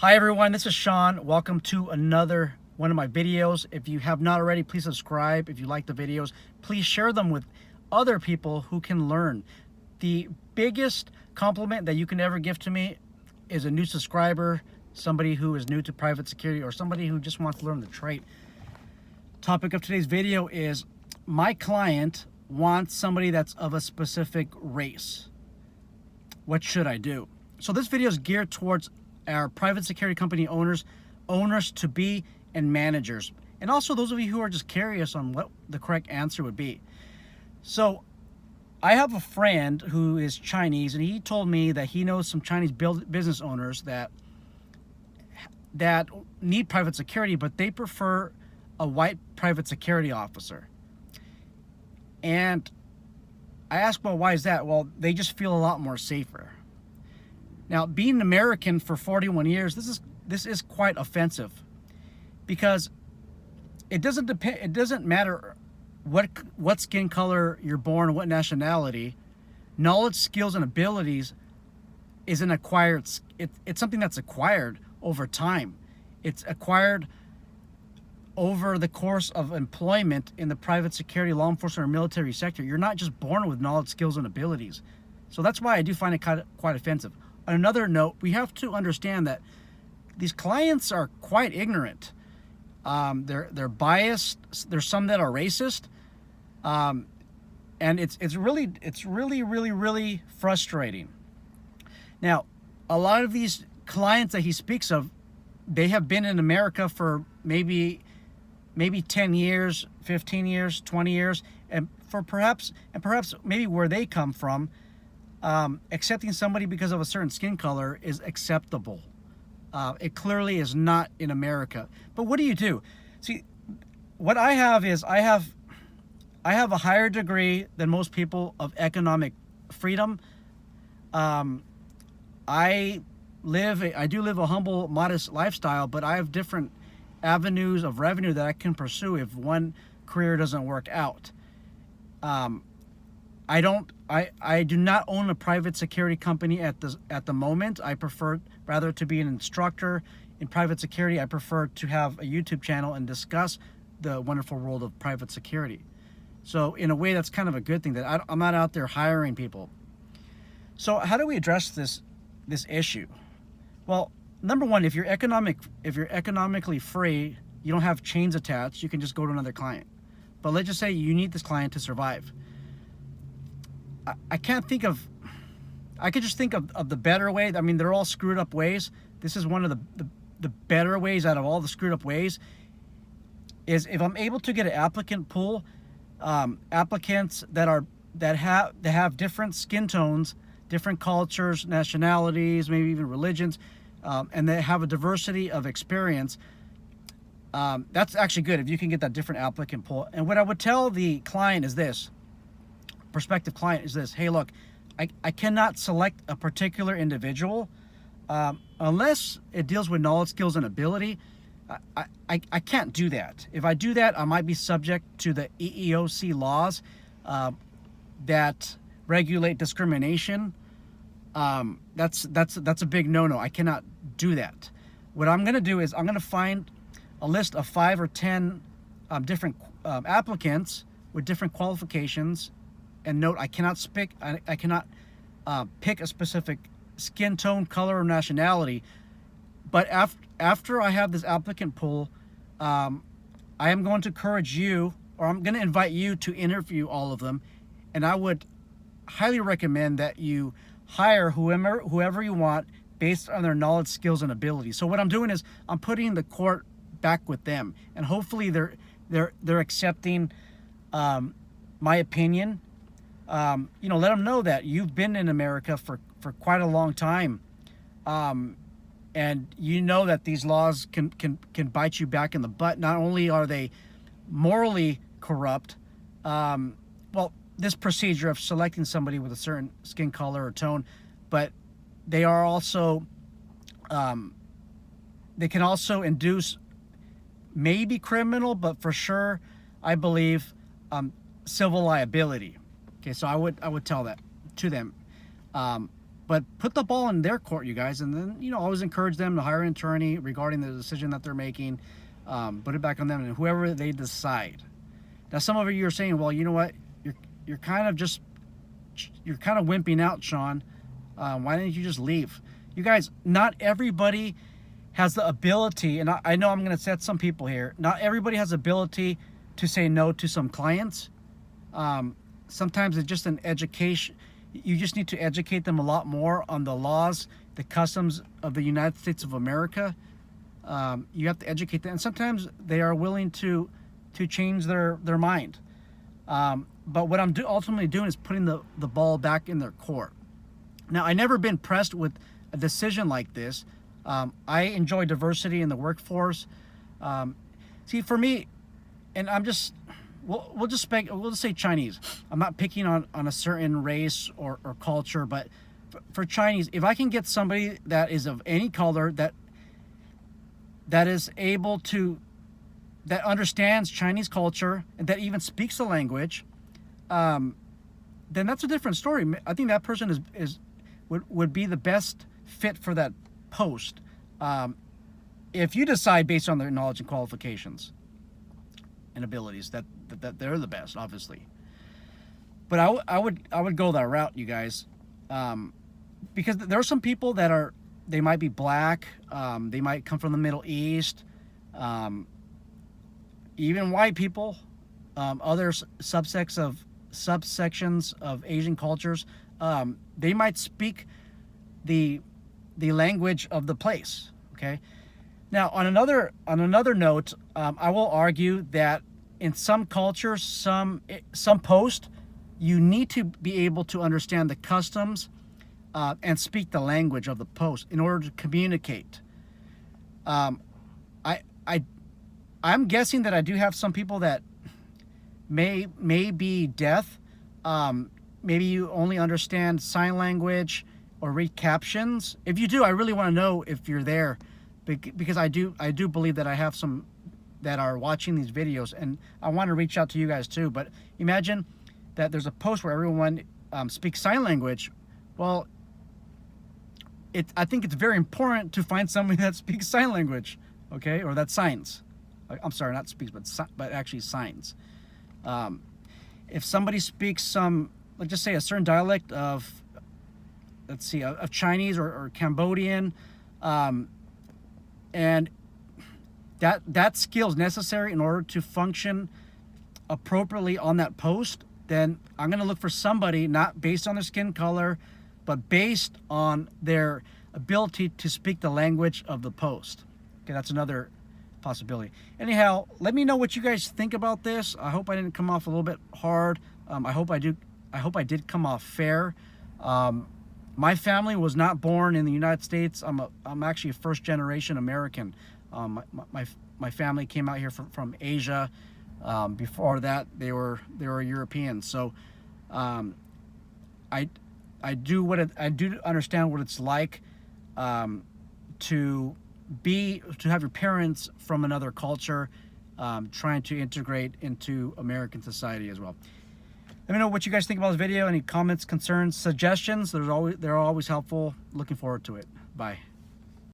Hi everyone, this is Sean. Welcome to another one of my videos. If you have not already, please subscribe. If you like the videos, please share them with other people who can learn. The biggest compliment that you can ever give to me is a new subscriber, somebody who is new to private security, or somebody who just wants to learn the trade. Topic of today's video is my client wants somebody that's of a specific race. What should I do? So this video is geared towards our private security company owners to be, and managers, and also those of you who are just curious on what the correct answer would be. So I have a friend who is Chinese, and he told me that he knows some Chinese business owners that need private security, but they prefer a white private security officer. And I asked, well, why is that? Well, they just feel a lot more safer. Now, being an American for 41 years, this is quite offensive, because it doesn't matter what skin color you're born, what nationality. Knowledge, skills, and abilities is an acquired. It's something that's acquired over time. It's acquired over the course of employment in the private security, law enforcement, or military sector. You're not just born with knowledge, skills, and abilities. So that's why I do find it quite offensive. On another note, we have to understand that these clients are quite ignorant. They're biased. There's some that are racist, and it's really frustrating. Now, a lot of these clients that he speaks of, they have been in America for maybe 10 years, 15 years, 20 years, and perhaps maybe where they come from, accepting somebody because of a certain skin color is acceptable. It clearly is not in America. But what do you do? See, what I have is I have a higher degree than most people of economic freedom. I do live a humble, modest lifestyle, but I have different avenues of revenue that I can pursue if one career doesn't work out. I do not own a private security company at the moment. I prefer rather to be an instructor in private security. I prefer to have a YouTube channel and discuss the wonderful world of private security. So in a way, that's kind of a good thing that I'm not out there hiring people. So how do we address this issue? Well, number one, if you're economically free, you don't have chains attached, you can just go to another client. But let's just say you need this client to survive. I could just think of the better way. I mean, they're all screwed up ways. This is one of the better ways out of all the screwed up ways, is if I'm able to get an applicant pool, applicants that have different skin tones, different cultures, nationalities, maybe even religions, and they have a diversity of experience. That's actually good if you can get that different applicant pool. And what I would tell the client is this, prospective client is this: hey, look, I cannot select a particular individual unless it deals with knowledge, skills, and ability. I can't do that. If I do that, I might be subject to the EEOC laws that regulate discrimination. That's a big no-no. I cannot do that. What I'm going to do is I'm going to find a list of 5 or 10 different applicants with different qualifications. And note, I cannot pick a specific skin tone, color, or nationality. But after I have this applicant pool, I am going to encourage you, or I'm going to invite you to interview all of them. And I would highly recommend that you hire whoever you want based on their knowledge, skills, and ability. So what I'm doing is I'm putting the court back with them, and hopefully they're accepting my opinion. Let them know that you've been in America for quite a long time, and you know that these laws can bite you back in the butt. Not only are they morally corrupt, this procedure of selecting somebody with a certain skin color or tone, but they are also they can also induce maybe criminal, but for sure, I believe, civil liability. Okay, so I would tell that to them. but put the ball in their court, you guys, and then, you know, always encourage them to hire an attorney regarding the decision that they're making. Put it back on them and whoever they decide. Now, some of you are saying, well, you know what, you're kind of wimping out, Sean. Why didn't you just leave? You guys, not everybody has the ability, and I know I'm going to set some people here. Not everybody has the ability to say no to some clients. Sometimes it's just an education. You just need to educate them a lot more on the laws, the customs of the United States of America. You have to educate them, and sometimes they are willing to change their mind. But what I'm ultimately doing is putting the ball back in their court. Now, I never been pressed with a decision like this. I enjoy diversity in the workforce. See, for me, and I'm just, we'll just say Chinese. I'm not picking on a certain race or culture, but for Chinese, if I can get somebody that is of any color that is able to, that understands Chinese culture and that even speaks the language, then that's a different story. I think that person would be the best fit for that post, if you decide based on their knowledge and qualifications and abilities that they're the best, obviously. But I would go that route, you guys, because there are some people that they might be black, they might come from the Middle East, even white people, other subsections of Asian cultures. They might speak the language of the place. Okay. Now, on another note, I will argue that in some cultures, some post, you need to be able to understand the customs and speak the language of the post in order to communicate. I'm guessing that I do have some people that may be deaf. Maybe you only understand sign language or read captions. If you do, I really want to know if you're there, because I do believe that I have some that are watching these videos, and I want to reach out to you guys too. But imagine that there's a post where everyone speaks sign language. Well, I think it's very important to find somebody that speaks sign language, okay, or that signs. I'm sorry, not speaks, but actually signs. If somebody speaks let's just say a certain dialect of, let's see, of Chinese or Cambodian, and that skill is necessary in order to function appropriately on that post, then I'm going to look for somebody not based on their skin color, but based on their ability to speak the language of the post. Okay, that's another possibility. Anyhow, let me know what you guys think about this. I hope I didn't come off a little bit hard. I hope I did come off fair. My family was not born in the United States. I'm actually a first generation American. My family came out here from Asia. Before that, they were Europeans. So I do understand what it's like to have your parents from another culture trying to integrate into American society as well. Let me know what you guys think about this video. Any comments, concerns, suggestions? They're always helpful. Looking forward to it. Bye.